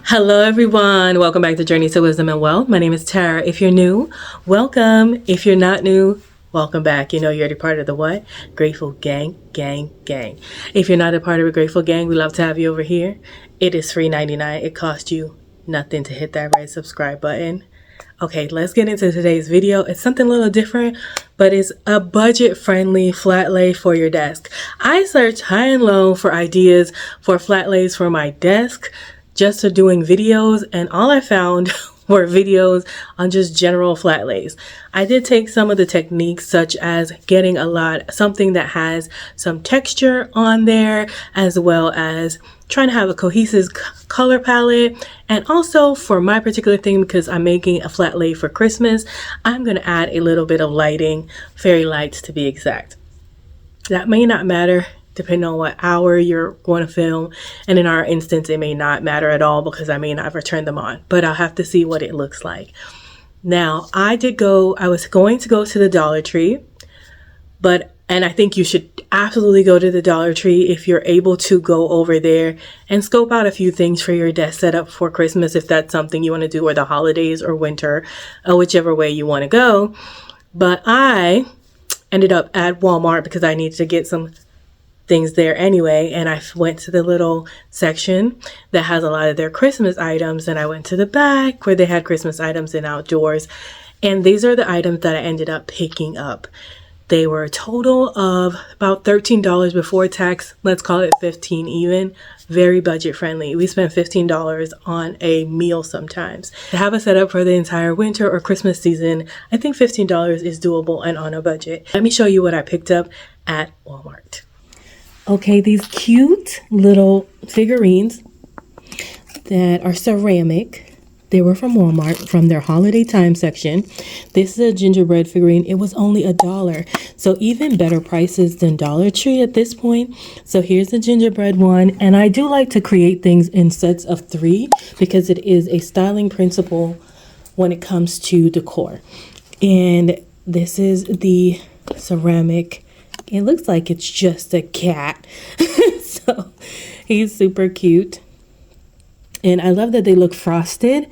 Hello everyone, welcome back to Journey to Wisdom and Wealth. My name is Tara. If you're new, welcome. If you're not new, welcome back. You know you're already part of the what? Grateful gang. If you're not a part of a Grateful gang, we love to have you over here. It is free 99. It costs you nothing to hit that red subscribe button. Okay, let's get into today's video. It's something a little different, but it's a budget-friendly flat lay for your desk. I searched high and low for ideas for flat lays for my desk, just for doing videos, and all I found were videos on just general flat lays. I did take some of the techniques, such as getting something that has some texture on there, as well as trying to have a cohesive color palette. And also for my particular thing, because I'm making a flat lay for Christmas, I'm going to add a little bit of lighting, fairy lights to be exact. That may not matter depending on what hour you're going to film. And in our instance, it may not matter at all because I may not ever turn them on, but I'll have to see what it looks like. Now, I was going to go to the Dollar Tree, and I think you should absolutely go to the Dollar Tree if you're able to go over there and scope out a few things for your desk setup for Christmas, if that's something you want to do, or the holidays or winter, whichever way you want to go. But I ended up at Walmart because I needed to get some things there anyway, and I went to the little section that has a lot of their Christmas items, and I went to the back where they had Christmas items and outdoors, and these are the items that I ended up picking up. They were a total of about $13 before tax. Let's call it $15 even. Very budget friendly. We spend $15 on a meal sometimes. To have a setup for the entire winter or Christmas season, I think $15 is doable and on a budget. Let me show you what I picked up at Walmart. Okay, these cute little figurines that are ceramic. They were from Walmart, from their holiday time section. This is a gingerbread figurine. It was only $1. So even better prices than Dollar Tree at this point. So here's the gingerbread one. And I do like to create things in sets of 3 because it is a styling principle when it comes to decor. And this is the ceramic. It looks like it's just a cat. So he's super cute. And I love that they look frosted.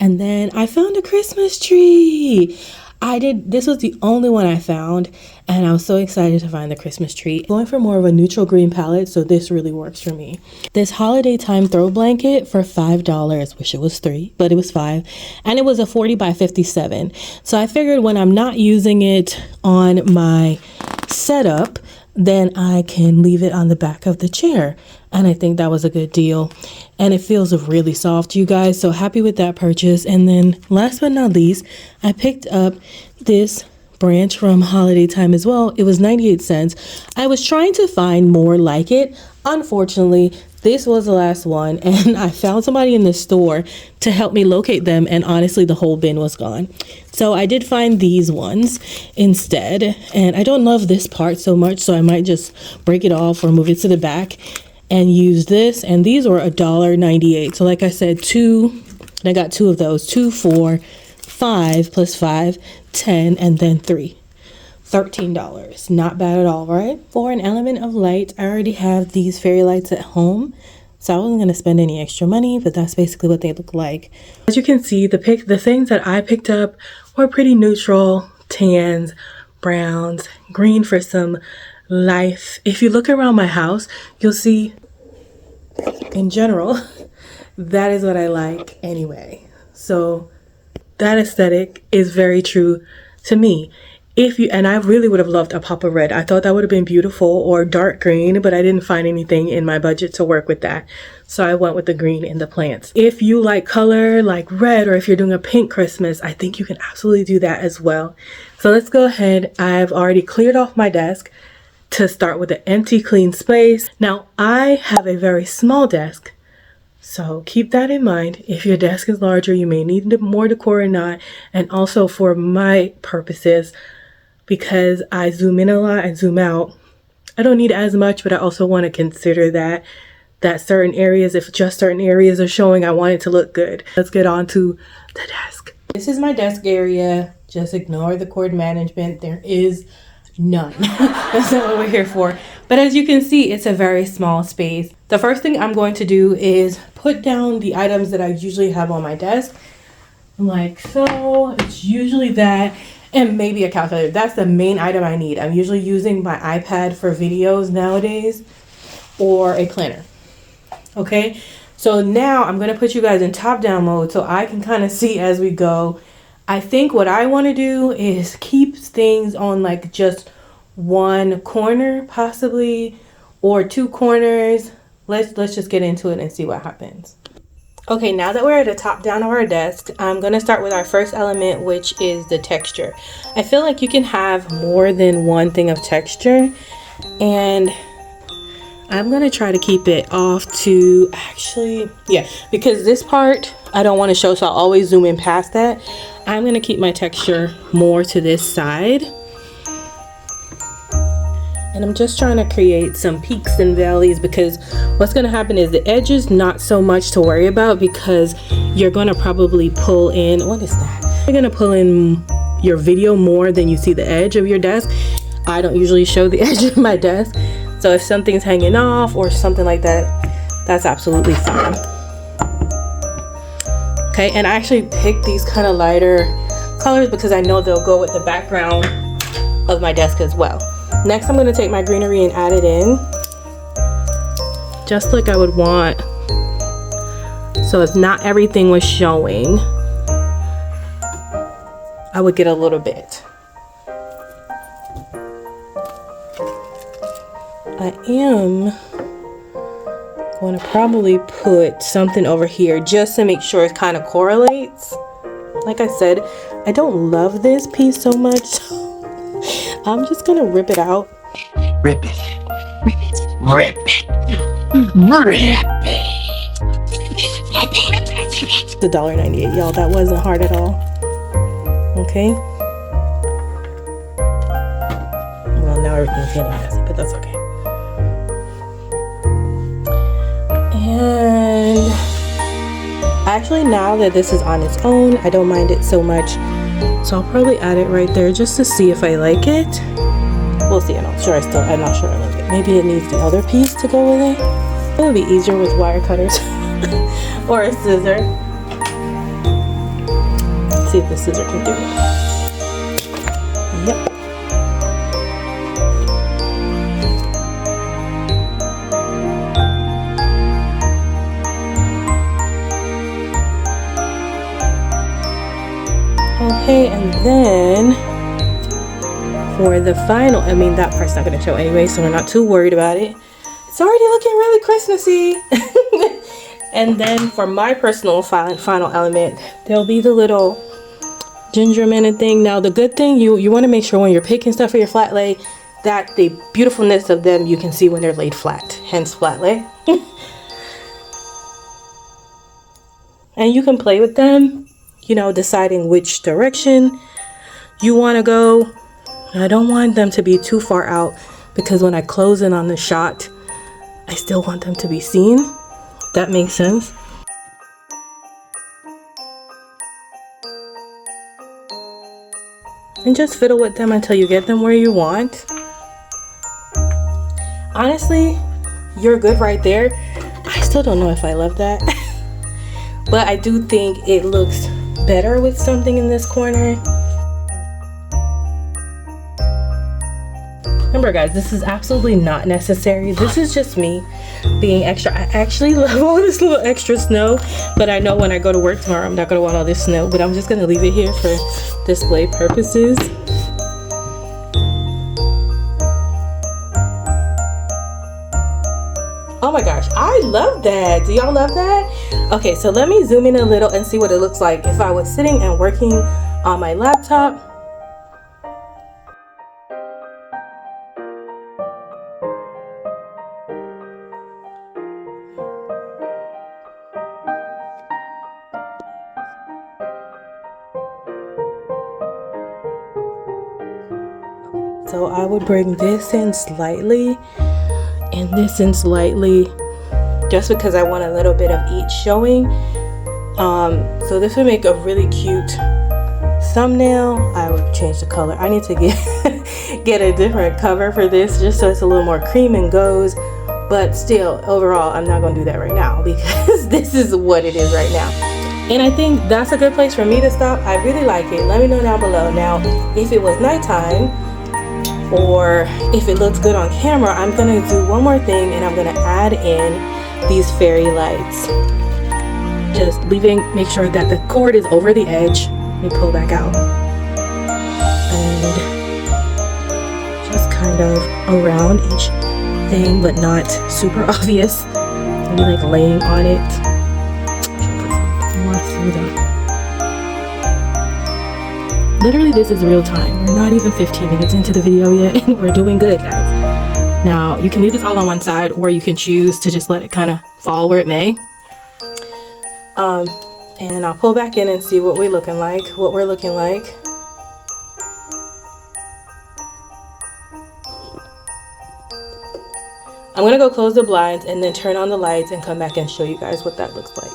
And then I found a Christmas tree. This was the only one I found, and I was so excited to find the Christmas tree. Going for more of a neutral green palette, so this really works for me. This holiday time throw blanket for $5. Wish it was $3, but it was $5. And it was a 40 by 57. So I figured when I'm not using it on my setup, then I can leave it on the back of the chair. And I think that was a good deal. And it feels really soft, you guys. So happy with that purchase. And then last but not least, I picked up this branch from holiday time as well. It was 98 cents. I was trying to find more like it. Unfortunately, this was the last one, and I found somebody in the store to help me locate them, and honestly, the whole bin was gone. So I did find these ones instead, and I don't love this part so much, so I might just break it off or move it to the back and use this. And these were $1.98. So like I said, I got 2 of those, 2 for $5 plus 5, 10, and then 3. $13. Not bad at all, right? For an element of light, I already have these fairy lights at home, so I wasn't going to spend any extra money, but that's basically what they look like. As you can see, the things that I picked up were pretty neutral: tans, browns, green for some life. If you look around my house, you'll see, in general, that is what I like anyway. So that aesthetic is very true to me. And I really would have loved a pop of red. I thought that would have been beautiful, or dark green, but I didn't find anything in my budget to work with that. So I went with the green in the plants. If you like color like red, or if you're doing a pink Christmas, I think you can absolutely do that as well. So let's go ahead. I've already cleared off my desk to start with an empty, clean space. Now I have a very small desk, so keep that in mind. If your desk is larger, you may need more decor or not. And also for my purposes, because I zoom in a lot and zoom out, I don't need as much, but I also want to consider that certain areas, if just certain areas are showing, I want it to look good. Let's get on to the desk. This is my desk area. Just ignore the cord management. There is none. That's not what we're here for. But as you can see, it's a very small space. The first thing I'm going to do is put down the items that I usually have on my desk. Like so. It's usually that and maybe a calculator. That's the main item I need. I'm usually using my iPad for videos nowadays, or a planner. Okay, so now I'm going to put you guys in top down mode so I can kind of see as we go. I think what I want to do is keep things on like just one corner possibly, or two corners. Let's just get into it and see what happens. Okay, now that we're at the top down of our desk, I'm going to start with our first element, which is the texture. I feel like you can have more than one thing of texture, and I'm going to try to keep it off to actually, yeah, because this part I don't want to show, so I'll always zoom in past that. I'm going to keep my texture more to this side. And I'm just trying to create some peaks and valleys, because what's going to happen is the edges not so much to worry about, because you're going to probably pull in, what is that? You're going to pull in your video more than you see the edge of your desk. I don't usually show the edge of my desk. So if something's hanging off or something like that, that's absolutely fine. Okay, and I actually picked these kind of lighter colors because I know they'll go with the background of my desk as well. Next, I'm going to take my greenery and add it in, just like I would want. So if not everything was showing, I would get a little bit. I am going to probably put something over here just to make sure it kind of correlates. Like I said, I don't love this piece so much, so I'm just gonna rip it out. Rip it. Rip it. Rip it. Rip it. It's $1.98, y'all. That wasn't hard at all. Okay. Well, now everything's getting messy, but that's okay. And actually, now that this is on its own, I don't mind it so much. So I'll probably add it right there just to see if I like it. We'll see. I'm not sure I like it. Maybe it needs the other piece to go with it. It would be easier with wire cutters or a scissor. Let's see if the scissor can do it. Yep. Okay, and then for the final, I mean, that part's not going to show anyway, so we're not too worried about it. It's already looking really Christmassy. And then for my personal final element, there'll be the little ginger minute thing. Now, the good thing, you want to make sure when you're picking stuff for your flat lay, that the beautifulness of them you can see when they're laid flat, hence flat lay. And you can play with them, you know, deciding which direction you want to go. I don't want them to be too far out, because when I close in on the shot, I still want them to be seen. That makes sense. And just fiddle with them until you get them where you want. Honestly, you're good right there. I still don't know if I love that. But I do think it looks better with something in this corner. Remember guys, this is absolutely not necessary. This is just me being extra. I actually love all this little extra snow, but I know when I go to work tomorrow, I'm not gonna want all this snow, but I'm just gonna leave it here for display purposes. Oh my gosh, I love that. Do y'all love that? Okay, so let me zoom in a little and see what it looks like if I was sitting and working on my laptop. So I would bring this in slightly and this in slightly, just because I want a little bit of each showing. So this would make a really cute thumbnail, I would change the color. I need to get a different cover for this just so it's a little more cream and goes. But still, overall, I'm not going to do that right now because this is what it is right now. And I think that's a good place for me to stop. I really like it. Let me know down below. Now, if it was nighttime or if it looks good on camera, I'm going to do one more thing and I'm going to add in these fairy lights. Just make sure that the cord is over the edge. Let me pull back out. And just kind of around each thing, but not super obvious. Maybe like laying on it. More through them. Literally, this is real time. We're not even 15 minutes into the video yet, and we're doing good, guys. Now, you can leave this all on one side, or you can choose to just let it kind of fall where it may. And I'll pull back in and see what we're looking like. I'm gonna go close the blinds and then turn on the lights and come back and show you guys what that looks like.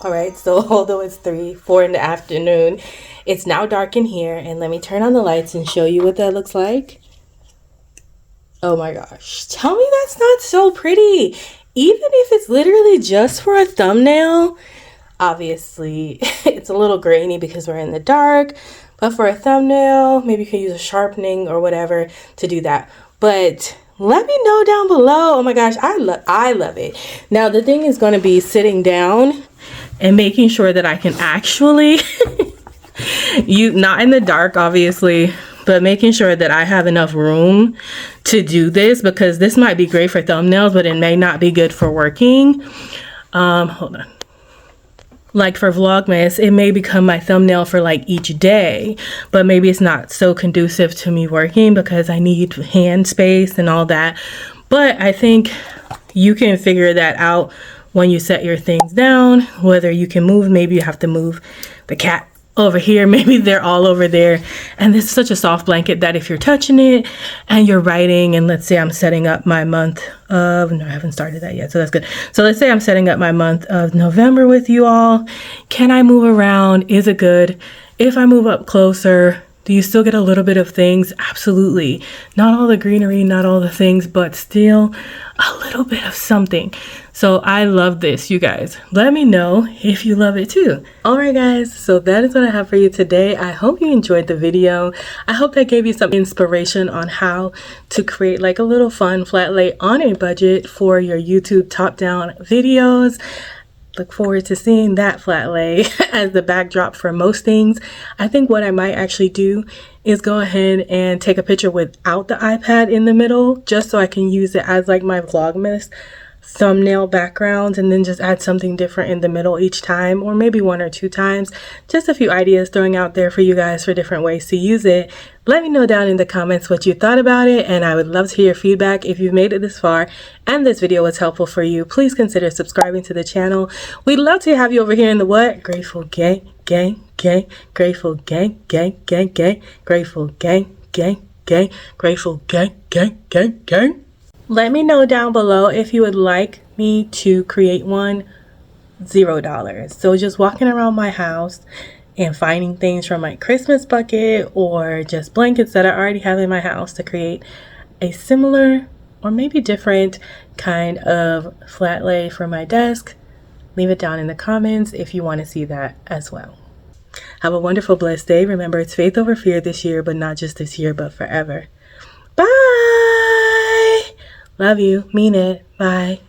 All right, so although it's 4 in the afternoon, it's now dark in here, and let me turn on the lights and show you what that looks like. Oh my gosh, tell me that's not so pretty. Even if it's literally just for a thumbnail, obviously it's a little grainy because we're in the dark, but for a thumbnail, maybe you can use a sharpening or whatever to do that. But let me know down below. Oh my gosh, I love it. Now the thing is going to be sitting down and making sure that I can actually not in the dark obviously, but making sure that I have enough room to do this, because this might be great for thumbnails, but it may not be good for working. Hold on. Like for Vlogmas, it may become my thumbnail for like each day, but maybe it's not so conducive to me working because I need hand space and all that. But I think you can figure that out when you set your things down, whether you can move. Maybe you have to move the cat over here, maybe they're all over there. And this is such a soft blanket that if you're touching it and you're writing, and let's say I'm setting up my month of, no, I haven't started that yet, so that's good. So let's say I'm setting up my month of November with you all. Can I move around? Is it good? If I move up closer, do you still get a little bit of things? Absolutely. Not all the greenery, not all the things, but still a little bit of something. So I love this, you guys. Let me know if you love it too. All right, guys, so that is what I have for you today. I hope you enjoyed the video. I hope that gave you some inspiration on how to create like a little fun flat lay on a budget for your YouTube top-down videos. Look forward to seeing that flat lay as the backdrop for most things. I think what I might actually do is go ahead and take a picture without the iPad in the middle, just so I can use it as like my Vlogmas thumbnail background, and then just add something different in the middle each time, or maybe 1 or 2 times. Just a few ideas throwing out there for you guys for different ways to use it. Let me know down in the comments what you thought about it, and I would love to hear your feedback. If you've made it this far and this video was helpful for you, please consider subscribing to the channel. We'd love to have you over here in the what? Grateful gang, gang, gang, grateful gang, gang, gang, gang, grateful gang, gang, gang, grateful gang, gang, gang, gang. Let me know down below if you would like me to create one $0. So just walking around my house and finding things from my Christmas bucket or just blankets that I already have in my house to create a similar or maybe different kind of flat lay for my desk. Leave it down in the comments if you want to see that as well. Have a wonderful, blessed day. Remember, it's faith over fear this year, but not just this year, but forever. Bye! Love you. Mean it. Bye.